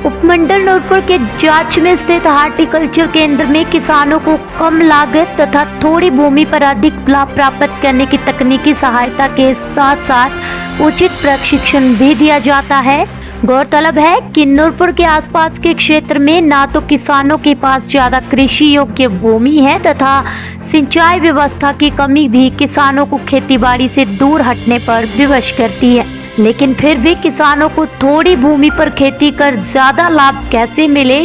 उपमंडल नूरपुर के जांच में स्थित हार्टिकल्चर केंद्र में किसानों को कम लागत तथा थोड़ी भूमि पर अधिक लाभ प्राप्त करने की तकनीकी सहायता के साथ साथ उचित प्रशिक्षण भी दिया जाता है। गौरतलब है कि नूरपुर के आसपास के क्षेत्र में ना तो किसानों के पास ज्यादा कृषि योग्य भूमि है तथा सिंचाई व्यवस्था की कमी भी किसानों को खेतीबाड़ी से दूर हटने पर विवश करती है। लेकिन फिर भी किसानों को थोड़ी भूमि पर खेती कर ज्यादा लाभ कैसे मिले,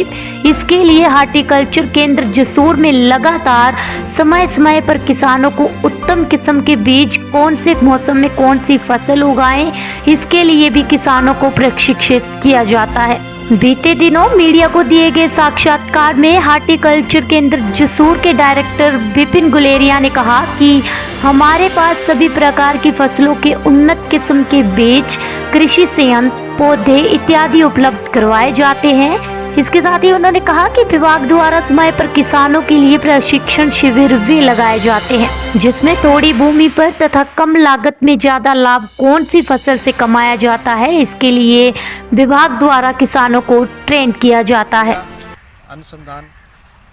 इसके लिए हार्टिकल्चर केंद्र जसूर में लगातार समय समय पर किसानों को उत्तम किस्म के बीज कौन से मौसम में कौन सी फसल उगाएं, इसके लिए भी किसानों को प्रशिक्षित किया जाता है। बीते दिनों मीडिया को दिए गए साक्षात्कार में हार्टिकल्चर केंद्र जसूर के डायरेक्टर विपिन गुलेरिया ने कहा कि हमारे पास सभी प्रकार की फसलों के उन्नत किस्म के बीज, कृषि संयंत्र, पौधे इत्यादि उपलब्ध करवाए जाते हैं। इसके साथ ही उन्होंने कहा कि विभाग द्वारा समय पर किसानों के लिए प्रशिक्षण शिविर भी लगाए जाते हैं, जिसमें थोड़ी भूमि पर तथा कम लागत में ज्यादा लाभ कौन सी फसल से कमाया जाता है, इसके लिए विभाग द्वारा किसानों को ट्रेन किया जाता है। अनुसंधान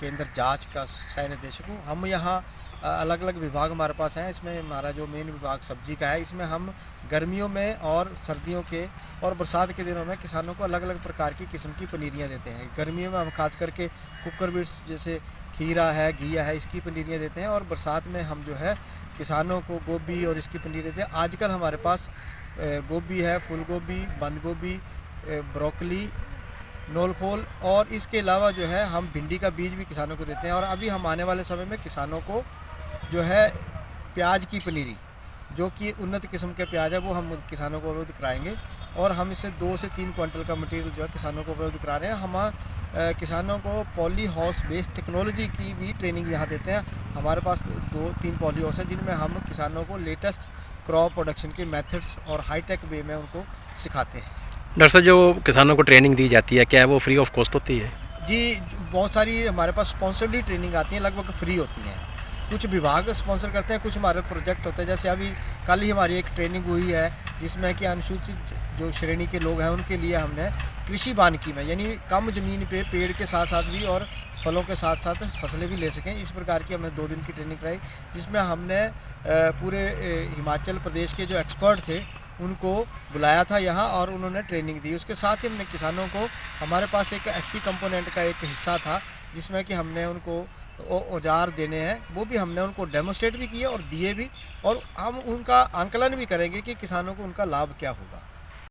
केंद्र जांच का सह निदेशक हूँ। हम यहाँ अलग अलग विभाग हमारे पास हैं। इसमें हमारा जो मेन विभाग सब्जी का है, इसमें हम गर्मियों में और सर्दियों के और बरसात के दिनों में किसानों को अलग अलग प्रकार की किस्म की पनीरियाँ देते हैं। गर्मियों में हम खास करके कुकर बिट्स जैसे खीरा है, घिया है, इसकी पनीरियाँ देते हैं और बरसात में हम जो है किसानों को गोभी और इसकी पनीर देते हैं। आजकल हमारे पास गोभी है, फूल गोभी, बंद गोभी, ब्रोकली, नोलखोल और इसके अलावा जो है हम भिंडी का बीज भी किसानों को देते हैं। और अभी हम आने वाले समय में किसानों को जो है प्याज की पनीरी, जो कि उन्नत किस्म के प्याज है, वो हम किसानों को उपलब्ध कराएंगे और हम इससे 2 से 3 क्विंटल का मटेरियल जो है किसानों को उपलब्ध करा रहे हैं। हम किसानों को पॉली हाउस बेस्ड टेक्नोलॉजी की भी ट्रेनिंग यहाँ देते हैं। हमारे पास 2-3 पॉली हाउस है, जिनमें हम किसानों को लेटेस्ट क्रॉप प्रोडक्शन के मेथड्स और हाईटेक वे में उनको सिखाते हैं। डॉक्टर साहब, जो किसानों को ट्रेनिंग दी जाती है, क्या वो फ्री ऑफ कॉस्ट होती है? जी, बहुत सारी हमारे पास स्पॉन्सर्ड ट्रेनिंग आती है, लगभग फ्री होती हैं। कुछ विभाग स्पॉन्सर करते हैं, कुछ हमारे प्रोजेक्ट होते हैं। जैसे अभी कल ही हमारी एक ट्रेनिंग हुई है, जिसमें कि अनुसूचित जो श्रेणी के लोग हैं उनके लिए हमने कृषि वानिकी में, यानी कम ज़मीन पे पेड़ के साथ साथ भी और फलों के साथ साथ फसलें भी ले सकें, इस प्रकार की हमने 2 दिन की ट्रेनिंग कराई, जिसमें हमने पूरे हिमाचल प्रदेश के जो एक्सपर्ट थे उनको बुलाया था यहाँ और उन्होंने ट्रेनिंग दी। उसके साथ ही हमने किसानों को, हमारे पास एक एससी कंपोनेंट का एक हिस्सा था जिसमें कि हमने उनको औजार देने हैं, वो भी हमने उनको डेमोस्ट्रेट भी किए और दिए भी, और हम उनका आंकलन भी करेंगे कि किसानों को उनका लाभ क्या होगा।